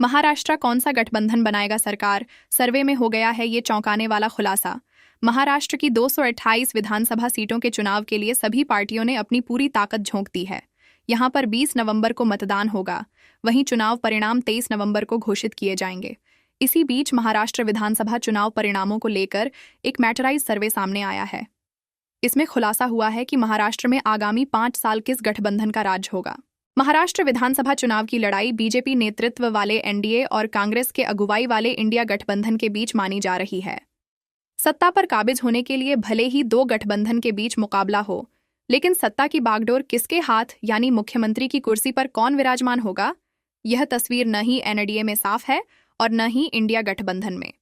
महाराष्ट्र कौन सा गठबंधन बनाएगा सरकार? सर्वे में हो गया है ये चौंकाने वाला खुलासा। महाराष्ट्र की 228 विधानसभा सीटों के चुनाव के लिए सभी पार्टियों ने अपनी पूरी ताकत झोंक दी है। यहां पर 20 नवंबर को मतदान होगा, वहीं चुनाव परिणाम 23 नवंबर को घोषित किए जाएंगे। इसी बीच महाराष्ट्र विधानसभा चुनाव परिणामों को लेकर एक मैटराइज सर्वे सामने आया है। इसमें खुलासा हुआ है कि महाराष्ट्र में आगामी 5 साल किस गठबंधन का राज होगा। महाराष्ट्र विधानसभा चुनाव की लड़ाई बीजेपी नेतृत्व वाले एनडीए और कांग्रेस के अगुवाई वाले इंडिया गठबंधन के बीच मानी जा रही है। सत्ता पर काबिज होने के लिए भले ही दो गठबंधन के बीच मुकाबला हो, लेकिन सत्ता की बागडोर किसके हाथ यानी मुख्यमंत्री की कुर्सी पर कौन विराजमान होगा, यह तस्वीर न ही एनडीए में साफ है और न ही इंडिया गठबंधन में।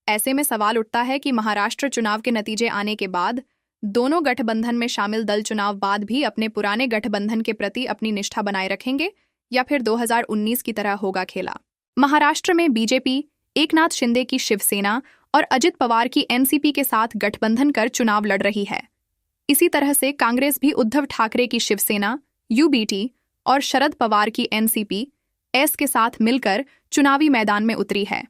ऐसे में सवाल उठता है कि महाराष्ट्र चुनाव के नतीजे आने के बाद दोनों गठबंधन में शामिल दल चुनाव बाद भी अपने पुराने गठबंधन के प्रति अपनी निष्ठा बनाए रखेंगे या फिर 2019 की तरह होगा खेला। महाराष्ट्र में बीजेपी एकनाथ शिंदे की शिवसेना और अजित पवार की एनसीपी के साथ गठबंधन कर चुनाव लड़ रही है। इसी तरह से कांग्रेस भी उद्धव ठाकरे की शिवसेना, यूबीटी और शरद पवार की एनसीपी एस के साथ मिलकर चुनावी मैदान में उतरी है।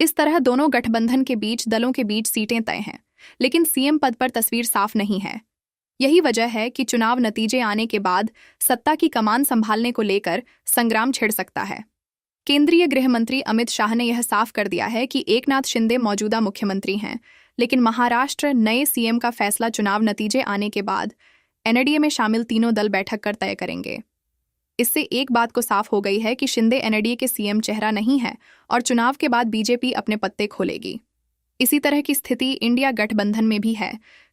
इस तरह दोनों गठबंधन के बीच दलों के बीच सीटें तय हैं, लेकिन सीएम पद पर तस्वीर साफ नहीं है। यही वजह है कि चुनाव नतीजे आने के बाद सत्ता की कमान संभालने को लेकर संग्राम छिड़ सकता है। केंद्रीय गृह मंत्री अमित शाह ने यह साफ कर दिया है कि एकनाथ शिंदे मौजूदा मुख्यमंत्री हैं, लेकिन महाराष्ट्र नए सीएम का फैसला चुनाव नतीजे आने के बाद एनडीए में शामिल तीनों दल बैठक कर तय करेंगे। इससे एक बात को साफ हो गई है कि शिंदे एनडीए के सीएम चेहरा नहीं है और चुनाव के बाद बीजेपी अपने पत्ते खोलेगी। इसी तरह की स्थिति इंडिया गठबंधन में भी है।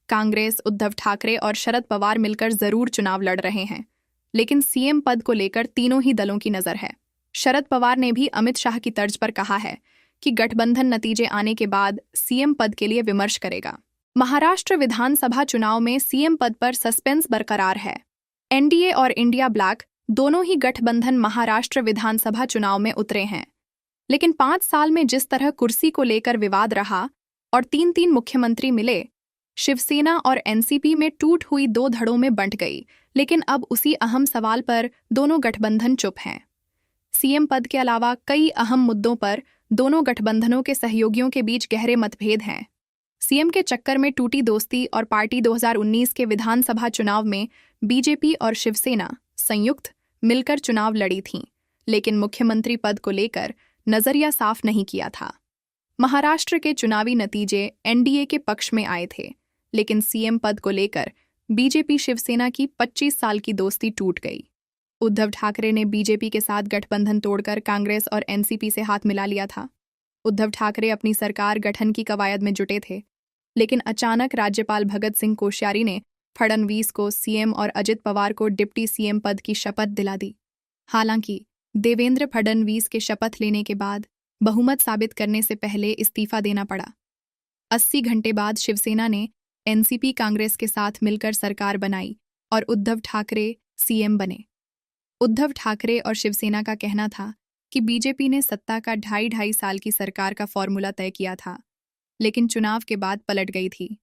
कांग्रेस, उद्धव ठाकरे और शरद पवार मिलकर जरूर चुनाव लड़ रहे हैं, लेकिन सीएम पद को लेकर तीनों ही दलों की नजर है। शरद पवार ने भी अमित शाह की तर्ज पर कहा है कि गठबंधन नतीजे आने के बाद सीएम पद के लिए विमर्श करेगा। महाराष्ट्र विधानसभा चुनाव में सीएम पद पर सस्पेंस बरकरार है। एनडीए और इंडिया ब्लैक दोनों ही गठबंधन महाराष्ट्र विधानसभा चुनाव में उतरे हैं, लेकिन 5 साल में जिस तरह कुर्सी को लेकर विवाद रहा और 3-3 मुख्यमंत्री मिले, शिवसेना और एनसीपी में टूट हुई 2 धड़ों में बंट गई। लेकिन अब उसी अहम सवाल पर दोनों गठबंधन चुप हैं। सीएम पद के अलावा कई अहम मुद्दों पर दोनों गठबंधनों के सहयोगियों के बीच गहरे मतभेद हैं। सीएम के चक्कर में टूटी दोस्ती और पार्टी 2019 के विधानसभा चुनाव में बीजेपी और शिवसेना संयुक्त मिलकर चुनाव लड़ी थीं, लेकिन मुख्यमंत्री पद को लेकर नजरिया साफ नहीं किया था। महाराष्ट्र के चुनावी नतीजे एनडीए के पक्ष में आए थे, लेकिन सीएम पद को लेकर बीजेपी शिवसेना की 25 साल की दोस्ती टूट गई। उद्धव ठाकरे ने बीजेपी के साथ गठबंधन तोड़कर कांग्रेस और एनसीपी से हाथ मिला लिया था। उद्धव ठाकरे अपनी सरकार गठन की कवायद में जुटे थे, लेकिन अचानक राज्यपाल भगत सिंह कोश्यारी ने फडणवीस को सीएम और अजित पवार को डिप्टी सीएम पद की शपथ दिला दी। हालांकि देवेंद्र फडणवीस के शपथ लेने के बाद बहुमत साबित करने से पहले इस्तीफा देना पड़ा। 80 घंटे बाद शिवसेना ने एनसीपी कांग्रेस के साथ मिलकर सरकार बनाई और उद्धव ठाकरे सीएम बने। उद्धव ठाकरे और शिवसेना का कहना था कि बीजेपी ने सत्ता का 2.5 साल की सरकार का फॉर्मूला तय किया था, लेकिन चुनाव के बाद पलट गई थी।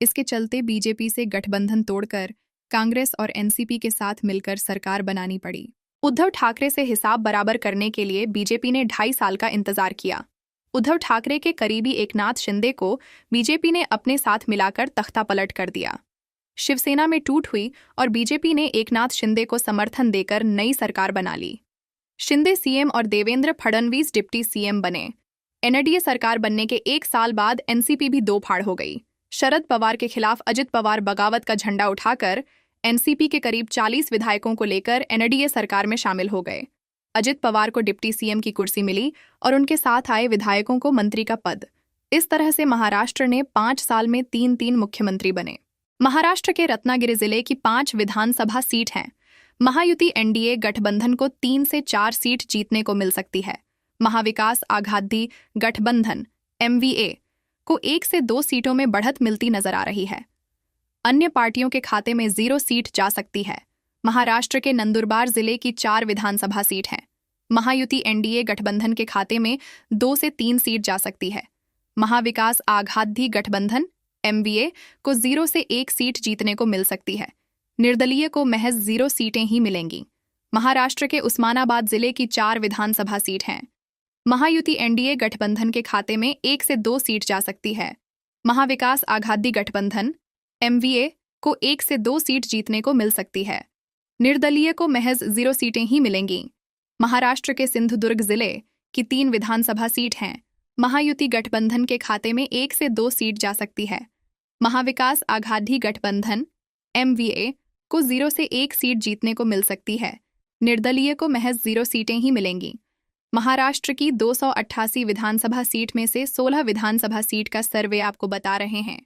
इसके चलते बीजेपी से गठबंधन तोड़कर कांग्रेस और एनसीपी के साथ मिलकर सरकार बनानी पड़ी। उद्धव ठाकरे से हिसाब बराबर करने के लिए बीजेपी ने 2.5 साल का इंतजार किया। उद्धव ठाकरे के करीबी एकनाथ शिंदे को बीजेपी ने अपने साथ मिलाकर तख्ता पलट कर दिया। शिवसेना में टूट हुई और बीजेपी ने एकनाथ शिंदे को समर्थन देकर नई सरकार बना ली। शिंदे सीएम और देवेंद्र फडणवीस डिप्टी सीएम बने। एनडीए सरकार बनने के 1 साल बाद एनसीपी भी 2 फाड़ हो गई। शरद पवार के खिलाफ अजित पवार बगावत का झंडा उठाकर एनसीपी के करीब 40 विधायकों को लेकर एनडीए सरकार में शामिल हो गए। अजित पवार को डिप्टी सीएम की कुर्सी मिली और उनके साथ आए विधायकों को मंत्री का पद। इस तरह से महाराष्ट्र ने 5 साल में 3-3 मुख्यमंत्री बने। महाराष्ट्र के रत्नागिरी जिले की 5 विधानसभा सीट हैं। महायुति एनडीए गठबंधन को 3 से 4 सीट जीतने को मिल सकती है। महाविकास आघाडी गठबंधन एमवीए को 1 से 2 सीटों में बढ़त मिलती नजर आ रही है। अन्य पार्टियों के खाते में 0 सीट जा सकती है। महाराष्ट्र के नंदुरबार जिले की 4 विधानसभा सीट हैं। महायुति एनडीए गठबंधन के खाते में 2 से 3 सीट जा सकती है। महाविकास आघाडी गठबंधन एमवीए को 0 से 1 सीट जीतने को मिल सकती है। निर्दलीय को महज 0 सीटें ही मिलेंगी। महाराष्ट्र के उस्मानाबाद जिले की 4 विधानसभा सीट हैं। महायुति एनडीए गठबंधन के खाते में 1 से 2 सीट जा सकती है। महाविकास आघाडी गठबंधन एमवीए को 1 से 2 सीट जीतने को मिल सकती है। निर्दलीय को महज 0 सीटें ही मिलेंगी। महाराष्ट्र के सिंधुदुर्ग जिले की 3 विधानसभा सीट हैं। महायुति गठबंधन के खाते में 1 से 2 सीट जा सकती है। महाविकास आघाडी गठबंधन एमवीए को 0 से 1 सीट जीतने को मिल सकती है। निर्दलीय को महज 0 सीटें ही मिलेंगी। महाराष्ट्र की 288 विधानसभा सीट में से 16 विधानसभा सीट का सर्वे आपको बता रहे हैं।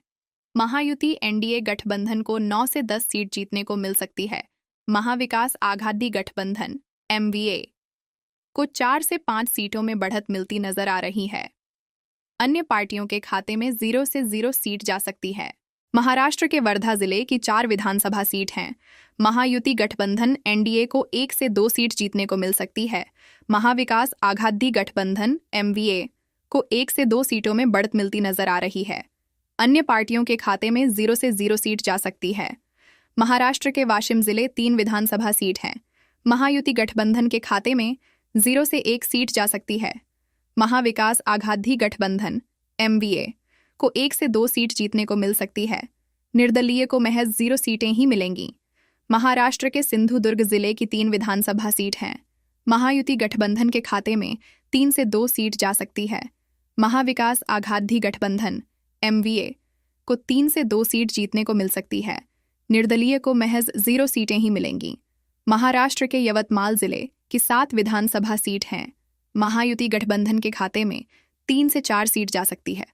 महायुति एनडीए गठबंधन को 9 से 10 सीट जीतने को मिल सकती है। महाविकास आघाडी गठबंधन एमवीए को 4 से 5 सीटों में बढ़त मिलती नजर आ रही है। अन्य पार्टियों के खाते में 0 से 0 सीट जा सकती है। महाराष्ट्र के वर्धा जिले की 4 विधानसभा सीट हैं। महायुति गठबंधन एनडीए को 1 से 2 सीट जीतने को मिल सकती है। महाविकास आघाडी गठबंधन एमवीए को 1 से 2 सीटों में बढ़त मिलती नजर आ रही है। अन्य पार्टियों के खाते में 0 से 0 सीट जा सकती है। महाराष्ट्र के वाशिम जिले 3 विधानसभा सीट हैं। महायुति गठबंधन के खाते में 0 से 1 सीट जा सकती है। महाविकास आघाडी गठबंधन एमवीए को 1 से 2 सीट जीतने को मिल सकती है। निर्दलीय को महज 0 सीटें ही मिलेंगी। महाराष्ट्र के सिंधुदुर्ग जिले की 3 विधानसभा सीट हैं। महायुति गठबंधन के खाते में 3 से 2 सीट जा सकती है। महाविकास आघाडी गठबंधन एमवीए को 3 से 2 सीट जीतने को मिल सकती है। निर्दलीय को महज 0 सीटें ही मिलेंगी। महाराष्ट्र के यवतमाल जिले की 7 विधानसभा सीट हैं। महायुति गठबंधन के खाते में 3 से 4 सीट जा सकती है।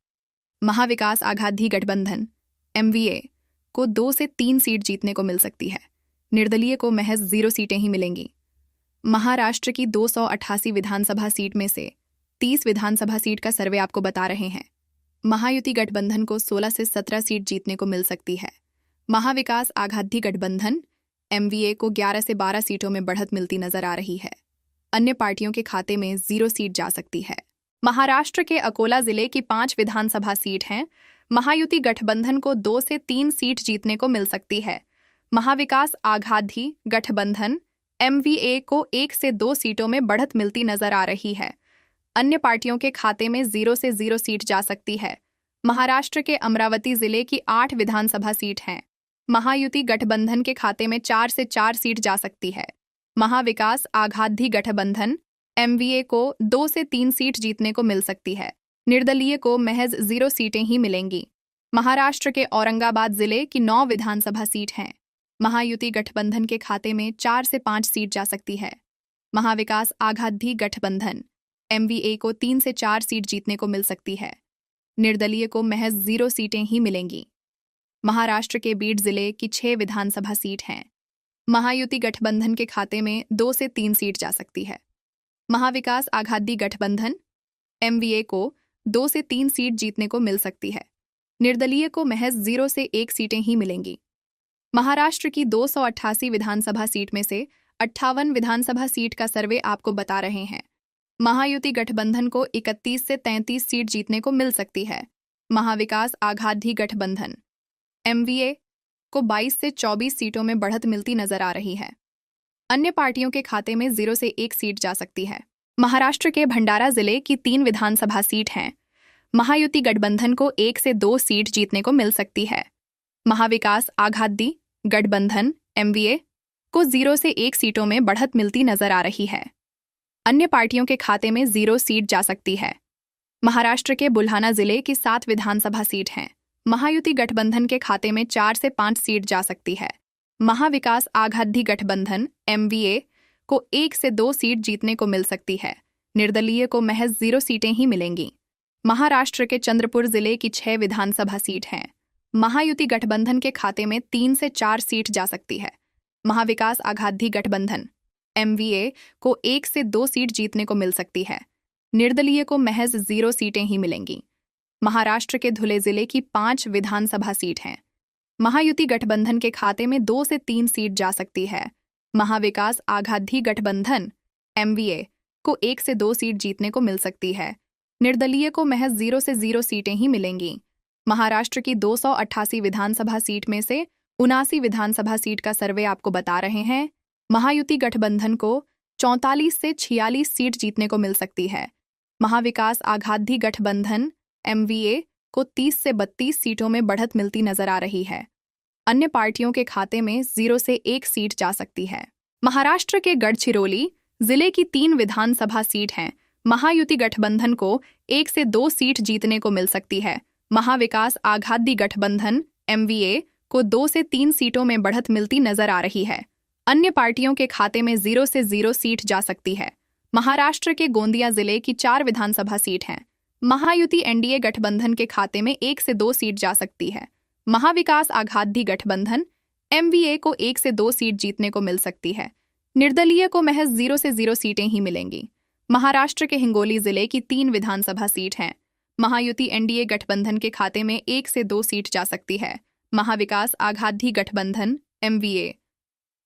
महाविकास आघाडी गठबंधन एमवीए को 2 से 3 सीट जीतने को मिल सकती है। निर्दलीय को महज 0 सीटें ही मिलेंगी। महाराष्ट्र की 288 विधानसभा सीट में से 30 विधानसभा सीट का सर्वे आपको बता रहे हैं। महायुति गठबंधन को 16 से 17 सीट जीतने को मिल सकती है। महाविकास आघाडी गठबंधन एमवीए को 11 से 12 सीटों में बढ़त मिलती नजर आ रही है। अन्य पार्टियों के खाते में 0 सीट जा सकती है। महाराष्ट्र के अकोला जिले की 5 विधानसभा सीट हैं। महायुति गठबंधन को 2 से 3 सीट जीतने को मिल सकती है। महाविकास आघाडी गठबंधन एमवीए को 1 से 2 सीटों में बढ़त मिलती नजर आ रही है। अन्य पार्टियों के खाते में 0 से 0 सीट जा सकती है। महाराष्ट्र के अमरावती जिले की 8 विधानसभा सीट हैं। महायुति गठबंधन के खाते में 4 से 4 सीट जा सकती है। महाविकास आघाडी गठबंधन एमवीए को 2 से 3 सीट जीतने को मिल सकती है। निर्दलीय को महज 0 सीटें ही मिलेंगी। महाराष्ट्र के औरंगाबाद जिले की 9 विधानसभा सीट हैं। महायुति गठबंधन के खाते में 4 से 5 सीट जा सकती है। महाविकास आघाडी गठबंधन एमवीए को 3 से 4 सीट जीतने को मिल सकती है। निर्दलीय को महज 0 सीटें ही मिलेंगी। महाराष्ट्र के बीड जिले की 6 विधानसभा सीट हैं। महायुति गठबंधन के खाते में 2 से 3 सीट जा सकती है। महाविकास आघाडी गठबंधन एमवीए को 2 से 3 सीट जीतने को मिल सकती है। निर्दलीय को महज 0 से 1 सीटें ही मिलेंगी। महाराष्ट्र की 288 विधानसभा सीट में से 58 विधानसभा सीट का सर्वे आपको बता रहे हैं। महायुति गठबंधन को 31 से 33 सीट जीतने को मिल सकती है। महाविकास आघाडी गठबंधन एमवीए को 22 से 24 सीटों में बढ़त मिलती नजर आ रही है। अन्य पार्टियों के खाते में 0 से 1 सीट जा सकती है। महाराष्ट्र के भंडारा जिले की 3 विधानसभा सीट हैं। महायुति गठबंधन को 1 से 2 सीट जीतने को मिल सकती है। महाविकास आघाडी गठबंधन एमवीए को 0 से 1 सीटों में बढ़त मिलती नजर आ रही है। अन्य पार्टियों के खाते में 0 सीट जा सकती है। महाराष्ट्र के बुल्हाना जिले की 7 विधानसभा सीट हैं। महायुति गठबंधन के खाते में 4 से 5 सीट जा सकती है। महाविकास आघाडी गठबंधन एमवीए को 1 से 2 सीट जीतने को मिल सकती है। निर्दलीय को महज 0 सीटें ही मिलेंगी। महाराष्ट्र के चंद्रपुर जिले की 6 विधानसभा सीट हैं। महायुति गठबंधन के खाते में 3 से 4 सीट जा सकती है। महाविकास आघाडी गठबंधन एमवीए को 1 से 2 सीट जीतने को मिल सकती है। निर्दलीय को महज 0 सीटें ही मिलेंगी। महाराष्ट्र के धुले जिले की 5 विधानसभा सीट हैं। महायुति गठबंधन के खाते में 2 से 3 सीट जा सकती है। महाविकास आघाडी गठबंधन एमवीए को 1 से 2 सीट जीतने को मिल सकती है। निर्दलीय को महज 0 से 0 सीटें ही मिलेंगी। महाराष्ट्र की 288 विधानसभा सीट में से 79 विधानसभा सीट का सर्वे आपको बता रहे हैं। महायुति गठबंधन को 44 से 46 सीट जीतने को मिल सकती है। महाविकास आघाडी गठबंधन MVA को 30 से 32 सीटों में बढ़त मिलती नजर आ रही है। अन्य पार्टियों के खाते में 0 से 1 सीट जा सकती है। महाराष्ट्र के गढ़चिरौली जिले की 3 विधानसभा सीट हैं। महायुति गठबंधन को 1 से 2 सीट जीतने को मिल सकती है। महाविकास आघाडी गठबंधन MVA को 2 से 3 सीटों में बढ़त मिलती नजर आ रही है। अन्य पार्टियों के खाते में 0 से 0 सीट जा सकती है। महाराष्ट्र के गोंदिया जिले की 4 विधानसभा सीट हैं। महायुति NDA गठबंधन के खाते में 1 से 2 सीट जा सकती है। महाविकास आघाडी गठबंधन MVA को 1 से 2 सीट जीतने को मिल सकती है। निर्दलीय को महज 0 से 0 सीटें ही मिलेंगी। महाराष्ट्र के हिंगोली जिले की 3 विधानसभा सीट हैं। महायुति NDA गठबंधन के खाते में 1 से 2 सीट जा सकती है। महाविकास आघाडी गठबंधन MVA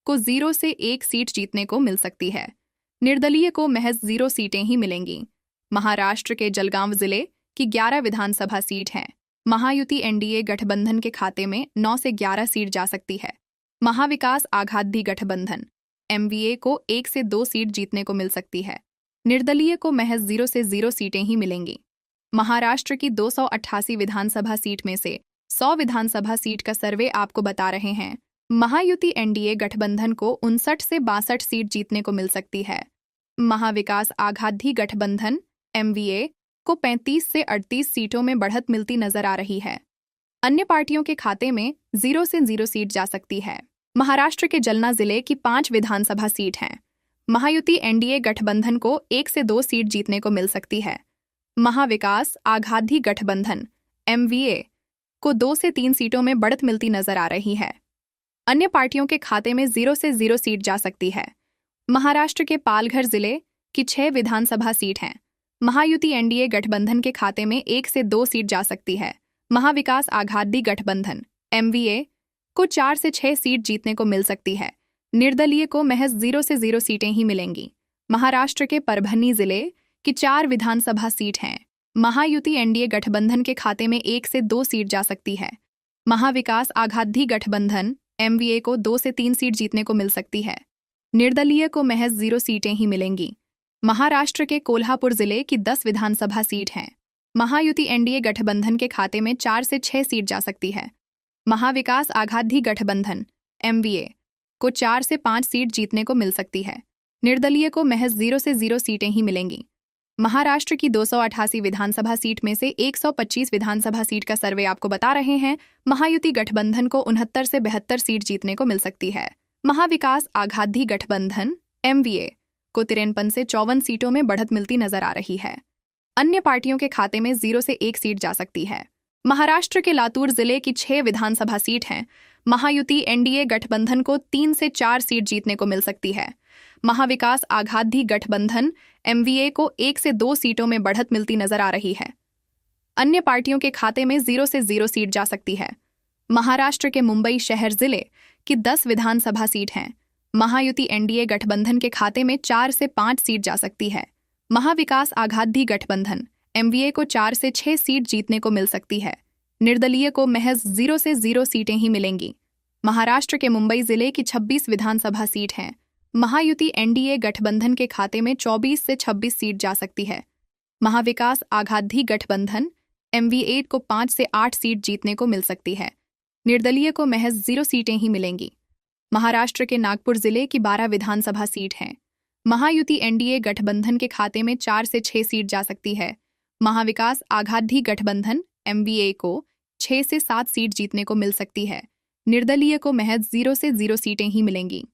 को 0 से 1 सीट जीतने को मिल सकती है। निर्दलीय को महज 0 सीटें ही मिलेंगी। महाराष्ट्र के जलगांव जिले की 11 विधानसभा सीट हैं। महायुति NDA गठबंधन के खाते में 9 से 11 सीट जा सकती है। महाविकास आघाडी गठबंधन MVA को 1 से 2 सीट जीतने को मिल सकती है। निर्दलीय को महज 0 से 0 सीटें ही मिलेंगी। महाराष्ट्र की 288 विधानसभा सीट में से 100 विधानसभा सीट का सर्वे आपको बता रहे हैं। महायुति NDA गठबंधन को 59 से 62 सीट जीतने को मिल सकती है। महाविकास आघाडी गठबंधन MVA को 35 से 38 सीटों में बढ़त मिलती नजर आ रही है। अन्य पार्टियों के खाते में 0 से 0 सीट जा सकती है। महाराष्ट्र के जलना जिले की 5 विधानसभा सीट हैं। महायुति NDA गठबंधन को 1 से 2 सीट जीतने को मिल सकती है। महाविकास आघाडी गठबंधन MVA को 2 से 3 सीटों में बढ़त मिलती नजर आ रही है। अन्य पार्टियों के खाते में 0 से 0 सीट जा सकती है। महाराष्ट्र के पालघर जिले की 6 विधानसभा सीट हैं। महायुति NDA गठबंधन के खाते में 1 से 2 सीट जा सकती है। महाविकास आघाडी गठबंधन MVA को 4 से 6 सीट जीतने को मिल सकती है। निर्दलीय को महज 0 से 0 सीटें ही मिलेंगी। महाराष्ट्र के परभनी जिले की 4 विधानसभा सीट हैं। महायुति NDA गठबंधन के खाते में 1 से 2 सीट जा सकती है। महाविकास आघाडी गठबंधन MVA को 2 से 3 सीट जीतने को मिल सकती है। निर्दलीय को महज 0 सीटें ही मिलेंगी। महाराष्ट्र के कोल्हापुर जिले की 10 विधानसभा सीट हैं। महायुति NDA गठबंधन के खाते में 4 से 6 सीट जा सकती है। महाविकास आघाडी गठबंधन MVA को 4 से 5 सीट जीतने को मिल सकती है। निर्दलीय को महज 0 से 0 सीटें ही मिलेंगी। महाराष्ट्र की 288 विधानसभा सीट में से 125 विधानसभा सीट का सर्वे आपको बता रहे हैं। महायुति गठबंधन को 69 से 72 सीट जीतने को मिल सकती है। महाविकास आघाडी गठबंधन MVA को 53 से 54 सीटों में बढ़त मिलती नजर आ रही है। अन्य पार्टियों के खाते में 0 से 1 सीट जा सकती है। महाराष्ट्र के लातूर जिले की 6 विधानसभा सीट हैं। महायुति NDA गठबंधन को 3 से 4 सीट जीतने को मिल सकती है। महाविकास आघाडी गठबंधन MVA को 1 से 2 सीटों में बढ़त मिलती नजर आ रही है। अन्य पार्टियों के खाते में 0 से 0 सीट जा सकती है। महाराष्ट्र के मुंबई शहर जिले की 10 विधानसभा सीट हैं। महायुति NDA गठबंधन के खाते में 4 से 5 सीट जा सकती है। महाविकास आघाडी गठबंधन MVA को 4 से 6 सीट जीतने को मिल सकती है। निर्दलीय को महज 0 से 0 सीटें ही मिलेंगी। महाराष्ट्र के मुंबई जिले की 26 विधानसभा सीट हैं। महायुति NDA गठबंधन के खाते में 24 से 26 सीट जा सकती है। महाविकास आघाडी गठबंधन MVA को 5 से 8 सीट जीतने को मिल सकती है। निर्दलीय को महज 0 सीटें ही मिलेंगी। महाराष्ट्र के नागपुर जिले की 12 विधानसभा सीट हैं। महायुति NDA गठबंधन के खाते में 4 से 6 सीट जा सकती है। महाविकास आघाडी गठबंधन MVA को 6 से 7 सीट जीतने को मिल सकती है। निर्दलीय को महज 0 से 0 सीटें ही मिलेंगी।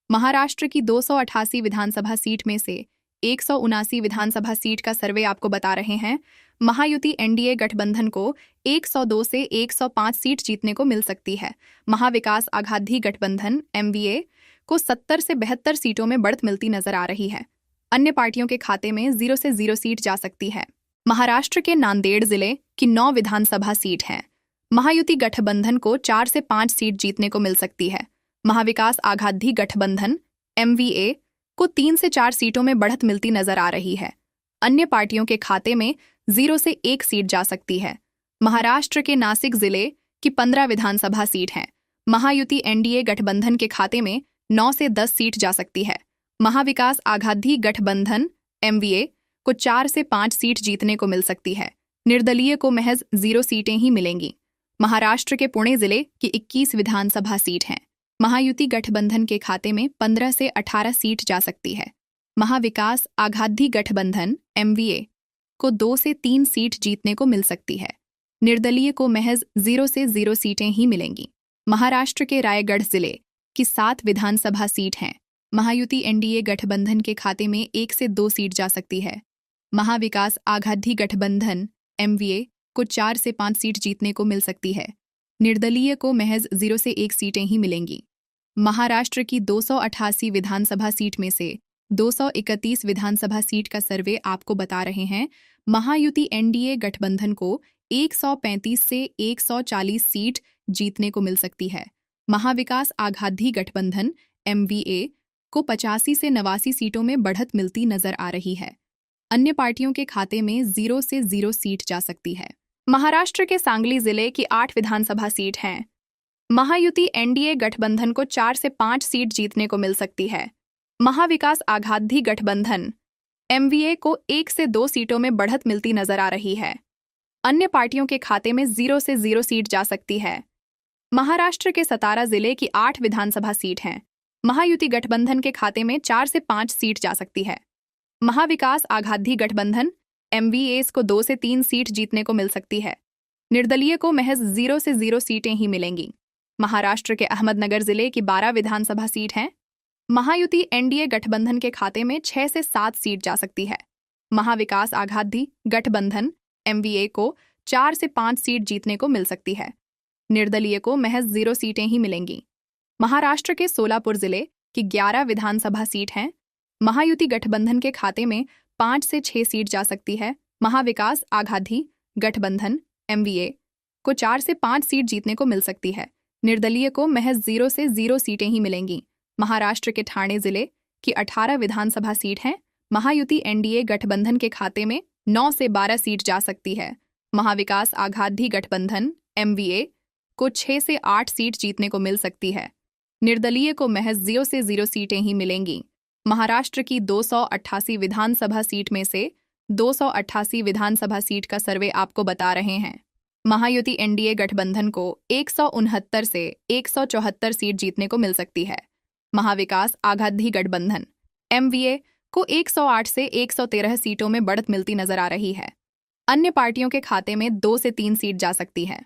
महाराष्ट्र की 288 विधानसभा सीट में से 179 विधानसभा सीट का सर्वे आपको बता रहे हैं। महायुति NDA गठबंधन को 102 से 105 सीट जीतने को मिल सकती है। महाविकास आघाडी गठबंधन MVA को 70 से 72 सीटों में बढ़त मिलती नजर आ रही है। अन्य पार्टियों के खाते में 0 से 0 सीट जा सकती है। महाराष्ट्र के नांदेड़ जिले की 9 विधानसभा सीट हैं। महायुति गठबंधन को 4 से 5 सीट जीतने को मिल सकती है। महाविकास आघाडी गठबंधन MVA को 3 से 4 सीटों में बढ़त मिलती नजर आ रही है। अन्य पार्टियों के खाते में 0 से 1 सीट जा सकती है। महाराष्ट्र के नासिक जिले की 15 विधानसभा सीट हैं। महायुति NDA गठबंधन के खाते में 9 से 10 सीट जा सकती है। महाविकास आघाडी गठबंधन MVA को 4 से 5 सीट जीतने को मिल सकती है। निर्दलीय को महज 0 सीटें ही मिलेंगी। महाराष्ट्र के पुणे जिले की 21 विधानसभा सीट हैं। महायुति गठबंधन के खाते में 15 से 18 सीट जा सकती है। महाविकास आघाडी गठबंधन MVA को 2 से 3 सीट जीतने को मिल सकती है। निर्दलीय को महज 0 से 0 सीटें ही मिलेंगी। महाराष्ट्र के रायगढ़ जिले की 7 विधानसभा सीट हैं। महायुति NDA गठबंधन के खाते में 1 से 2 सीट जा सकती है। महाविकास आघाडी गठबंधन MVA को 4 से 5 सीट जीतने को मिल सकती है। निर्दलीय को महज 0 से 1 सीटें ही मिलेंगी। महाराष्ट्र की 288 विधानसभा सीट में से 231 विधानसभा सीट का सर्वे आपको बता रहे हैं महायुति NDA गठबंधन को 135 से 140 सीट जीतने को मिल सकती है। महाविकास आघाडी गठबंधन MVA को 85 से 89 सीटों में बढ़त मिलती नजर आ रही है। अन्य पार्टियों के खाते में 0 से 0 सीट जा सकती है। महाराष्ट्र के सांगली जिले की 8 विधानसभा सीट हैं। महायुति NDA गठबंधन को 4 से 5 सीट जीतने को मिल सकती है। महाविकास आघाडी गठबंधन MVA को 1 से 2 सीटों में बढ़त मिलती नजर आ रही है। अन्य पार्टियों के खाते में 0 से 0 सीट जा सकती है। महाराष्ट्र के सतारा जिले की 8 विधानसभा सीट हैं। महायुति गठबंधन के खाते में 4 से 5 सीट जा सकती है। महाविकास आघाडी गठबंधन MVA को 2 से 3 सीट जीतने को मिल सकती है। निर्दलीय को महज 0 से 0 सीटें ही मिलेंगी। महाराष्ट्र के अहमदनगर जिले की 12 विधानसभा सीट हैं। महायुति NDA गठबंधन के खाते में 6 से 7 सीट जा सकती है। महाविकास आघाडी गठबंधन MVA को 4 से 5 सीट जीतने को मिल सकती है। निर्दलीय को महज 0 सीटें ही मिलेंगी। महाराष्ट्र के सोलापुर जिले की 11 विधानसभा सीट हैं। महायुति गठबंधन के खाते में 5 से 6 सीट जा सकती है। महाविकास आघाडी गठबंधन MVA को 4 से 5 सीट जीतने को मिल सकती है। निर्दलीय को महज 0 से 0 सीटें ही मिलेंगी। महाराष्ट्र के ठाणे जिले की 18 विधानसभा सीट हैं। महायुति NDA गठबंधन के खाते में 9 से 12 सीट जा सकती है। महाविकास आघाडी गठबंधन MVA को 6 से 8 सीट जीतने को मिल सकती है। निर्दलीय को महज 0 से 0 सीटें ही मिलेंगी। महाराष्ट्र की 288 विधानसभा सीट में से 288 विधानसभा सीट का सर्वे आपको बता रहे हैं महायुति NDA गठबंधन को 169 से 174 सीट जीतने को मिल सकती है। महाविकास आघाडी गठबंधन MVA को 108 से 113 सीटों में बढ़त मिलती नजर आ रही है। अन्य पार्टियों के खाते में 2 से 3 सीट जा सकती है।